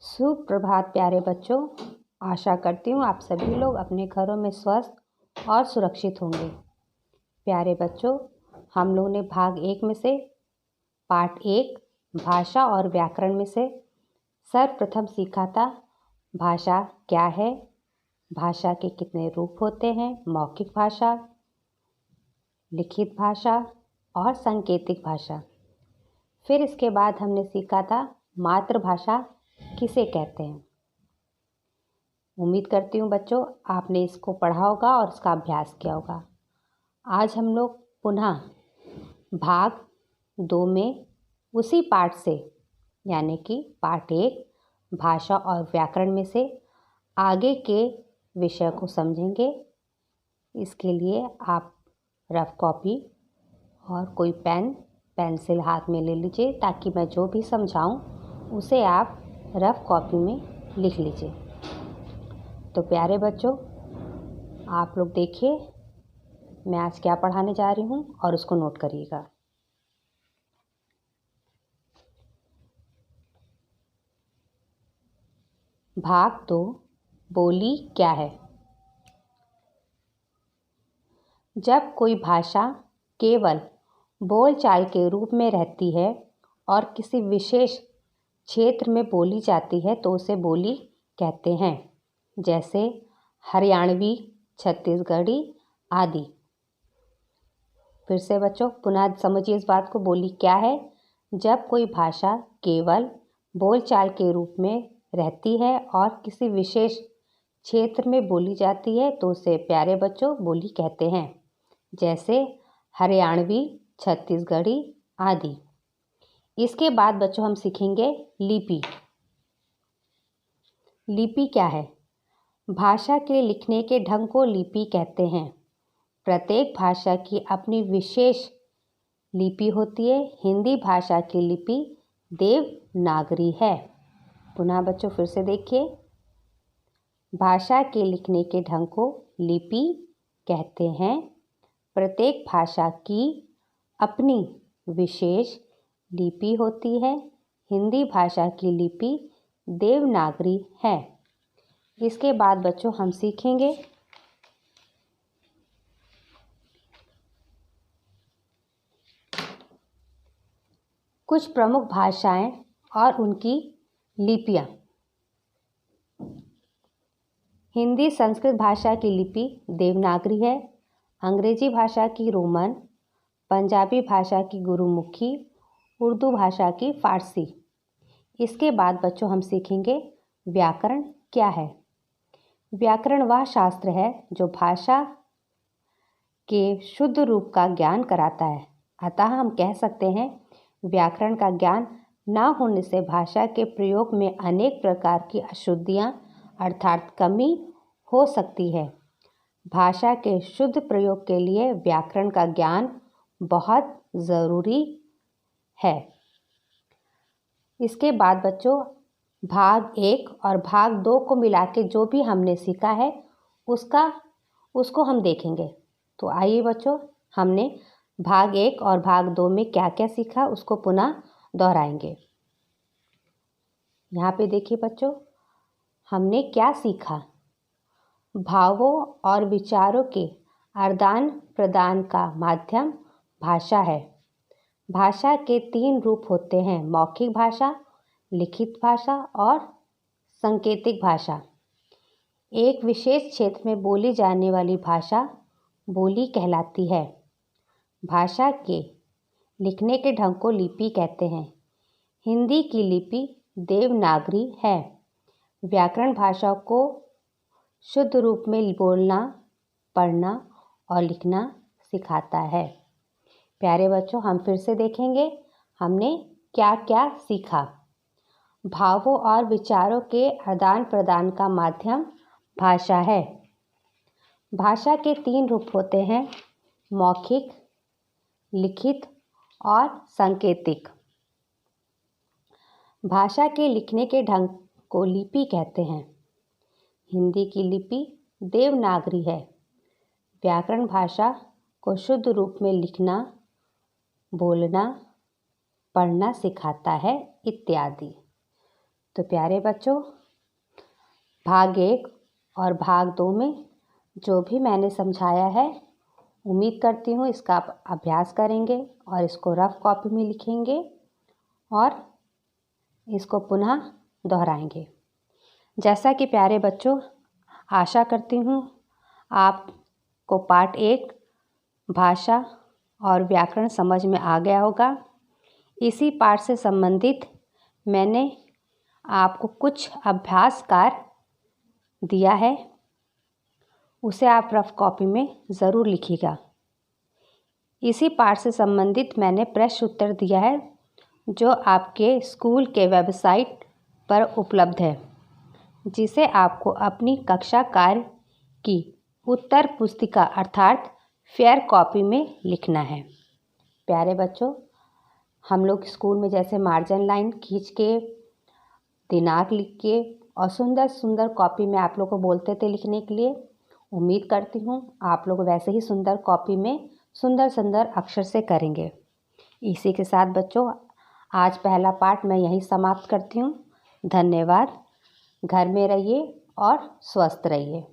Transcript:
सुप्रभात प्यारे बच्चों। आशा करती हूँ आप सभी लोग अपने घरों में स्वस्थ और सुरक्षित होंगे। प्यारे बच्चों, हम लोग ने भाग 1 में से पाठ 1 भाषा और व्याकरण में से सर्वप्रथम सीखा था भाषा क्या है, भाषा के कितने रूप होते हैं, मौखिक भाषा, लिखित भाषा और सांकेतिक भाषा। फिर इसके बाद हमने सीखा था मातृभाषा किसे कहते हैं। उम्मीद करती हूँ बच्चों आपने इसको पढ़ा होगा और इसका अभ्यास किया होगा। आज हम लोग पुनः भाग 2 में उसी पाठ से यानी कि पाठ 1 भाषा और व्याकरण में से आगे के विषय को समझेंगे। इसके लिए आप रफ कॉपी और कोई पेन पेंसिल हाथ में ले लीजिए ताकि मैं जो भी समझाऊं उसे आप रफ कॉपी में लिख लीजिए। तो प्यारे बच्चों, आप लोग देखिए मैं आज क्या पढ़ाने जा रही हूं और उसको नोट करिएगा। भाग 2 बोली क्या है। जब कोई भाषा केवल बोलचाल के रूप में रहती है और किसी विशेष क्षेत्र में बोली जाती है तो उसे बोली कहते हैं, जैसे हरियाणवी, छत्तीसगढ़ी आदि। फिर से बच्चों पुनः समझिए इस बात को। बोली क्या है? जब कोई भाषा केवल बोलचाल के रूप में रहती है और किसी विशेष क्षेत्र में बोली जाती है तो उसे प्यारे बच्चों बोली कहते हैं, जैसे हरियाणवी, छत्तीसगढ़ी आदि। इसके बाद बच्चों हम सीखेंगे लिपि। लिपि क्या है? भाषा के लिखने के ढंग को लिपि कहते हैं। प्रत्येक भाषा की अपनी विशेष लिपि होती है। हिंदी भाषा की लिपि देवनागरी है। पुनः बच्चों फिर से देखिए, भाषा के लिखने के ढंग को लिपि कहते हैं। प्रत्येक भाषा की अपनी विशेष लिपि होती है। हिंदी भाषा की लिपि देवनागरी है। इसके बाद बच्चों हम सीखेंगे कुछ प्रमुख भाषाएं और उनकी लिपियां। हिंदी संस्कृत भाषा की लिपि देवनागरी है। अंग्रेजी भाषा की रोमन, पंजाबी भाषा की गुरुमुखी, उर्दू भाषा की फारसी। इसके बाद बच्चों हम सीखेंगे व्याकरण क्या है। व्याकरण वह शास्त्र है जो भाषा के शुद्ध रूप का ज्ञान कराता है। अतः हम कह सकते हैं व्याकरण का ज्ञान न होने से भाषा के प्रयोग में अनेक प्रकार की अशुद्धियाँ अर्थात कमी हो सकती है। भाषा के शुद्ध प्रयोग के लिए व्याकरण का ज्ञान बहुत ज़रूरी है। इसके बाद बच्चों भाग 1 और भाग 2 को मिला के जो भी हमने सीखा है उसको हम देखेंगे। तो आइए बच्चों, हमने भाग 1 और भाग 2 में क्या क्या सीखा उसको पुनः दोहराएंगे। यहाँ पे देखिए बच्चों, हमने क्या सीखा। भावों और विचारों के आदान प्रदान का माध्यम भाषा है। भाषा के 3 रूप होते हैं, मौखिक भाषा, लिखित भाषा और सांकेतिक भाषा। एक विशेष क्षेत्र में बोली जाने वाली भाषा बोली कहलाती है। भाषा के लिखने के ढंग को लिपि कहते हैं। हिंदी की लिपि देवनागरी है। व्याकरण भाषा को शुद्ध रूप में बोलना, पढ़ना और लिखना सिखाता है। प्यारे बच्चों, हम फिर से देखेंगे हमने क्या क्या सीखा। भावों और विचारों के आदान प्रदान का माध्यम भाषा है। भाषा के 3 रूप होते हैं, मौखिक, लिखित और सांकेतिक। भाषा के लिखने के ढंग को लिपि कहते हैं। हिंदी की लिपि देवनागरी है। व्याकरण भाषा को शुद्ध रूप में लिखना, बोलना, पढ़ना सिखाता है इत्यादि। तो प्यारे बच्चों, भाग 1 और भाग 2 में जो भी मैंने समझाया है, उम्मीद करती हूँ इसका आप अभ्यास करेंगे और इसको रफ कॉपी में लिखेंगे और इसको पुनः दोहराएंगे। जैसा कि प्यारे बच्चों, आशा करती हूँ आपको पार्ट 1 भाषा और व्याकरण समझ में आ गया होगा। इसी पाठ से संबंधित मैंने आपको कुछ अभ्यास कार्य दिया है, उसे आप रफ कॉपी में ज़रूर लिखिएगा। इसी पाठ से संबंधित मैंने प्रश्न उत्तर दिया है जो आपके स्कूल के वेबसाइट पर उपलब्ध है, जिसे आपको अपनी कक्षा कार्य की उत्तर पुस्तिका अर्थात फेयर कॉपी में लिखना है। प्यारे बच्चों, हम लोग स्कूल में जैसे मार्जिन लाइन खींच के, दिनांक लिख के और सुंदर सुंदर कॉपी में आप लोग को बोलते थे लिखने के लिए, उम्मीद करती हूँ आप लोग वैसे ही सुंदर कॉपी में सुंदर सुंदर अक्षर से करेंगे। इसी के साथ बच्चों, आज पहला पाठ मैं यहीं समाप्त करती हूँ। धन्यवाद। घर में रहिए और स्वस्थ रहिए।